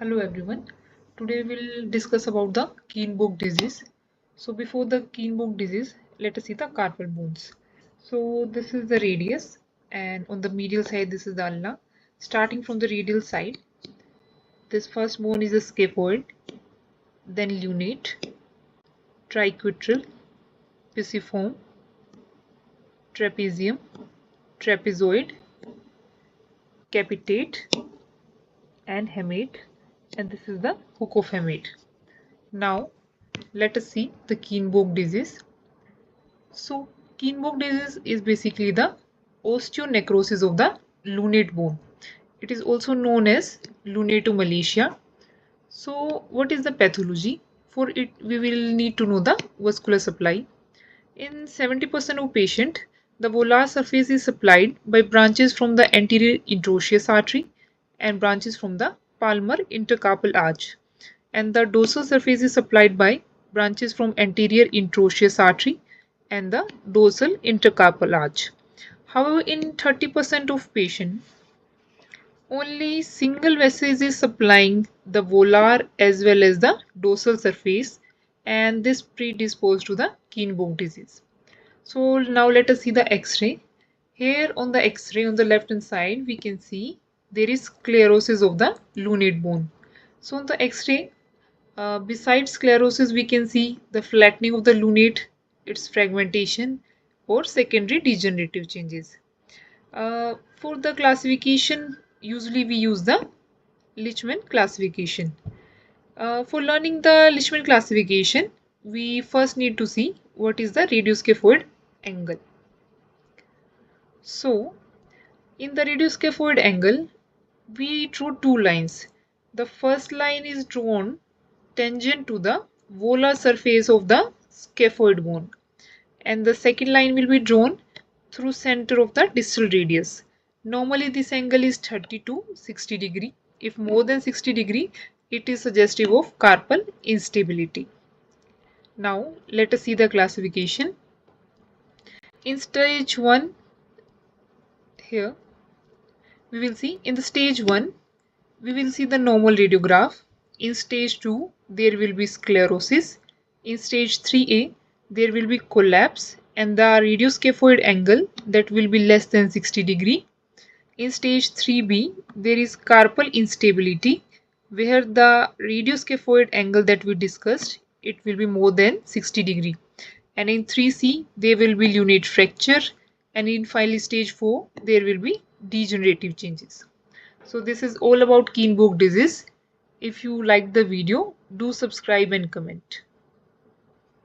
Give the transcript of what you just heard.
Hello everyone. Today we'll discuss about the Kienbock disease. So before the Kienbock disease, let us see the carpal bones. So this is the radius, and on the medial side this is the ulna. Starting from the radial side, this first bone is the scaphoid, then lunate, triquetral, pisiform, trapezium, trapezoid, capitate, and hamate, and this is the hook of hamate. Now let us see the Kienbock disease. So Kienbock disease is basically the osteonecrosis of the lunate bone. It is also known as lunatomalacia. So what is the pathology? For it, we will need to know the vascular supply. In 70% of patients, the volar surface is supplied by branches from the anterior introitious artery and branches from the palmar intercarpal arch. And the dorsal surface is supplied by branches from anterior introitious artery and the dorsal intercarpal arch. However, in 30% of patients, only single vessel is supplying the volar as well as the dorsal surface, and this predisposed to the Kienbock disease. So now let us see the X-ray. Here on the X-ray on the left hand side, we can see there is sclerosis of the lunate bone. So on the X-ray, besides sclerosis, we can see the flattening of the lunate, its fragmentation, or secondary degenerative changes. For the classification, usually we use the Lichtman classification. For learning the Lichtman classification, we first need to see what is the radioscaphoid angle. So, in the radioscaphoid angle, we drew two lines. The first line is drawn tangent to the volar surface of the scaphoid bone, and the second line will be drawn through center of the distal radius. Normally this angle is 30 to 60 degree. If more than 60 degree, it is suggestive of carpal instability. Now let us see the classification. In stage 1, here we will see in the stage 1 we will see the normal radiograph. In stage 2 there will be sclerosis. In stage 3A there will be collapse and the radioscaphoid angle that will be less than 60 degree. In stage 3B there is carpal instability where the radioscaphoid angle that we discussed, it will be more than 60 degree. And in 3C there will be lunate fracture, and in finally stage 4 there will be degenerative changes. So this is all about Kienbock disease. If you liked the video, do subscribe and comment.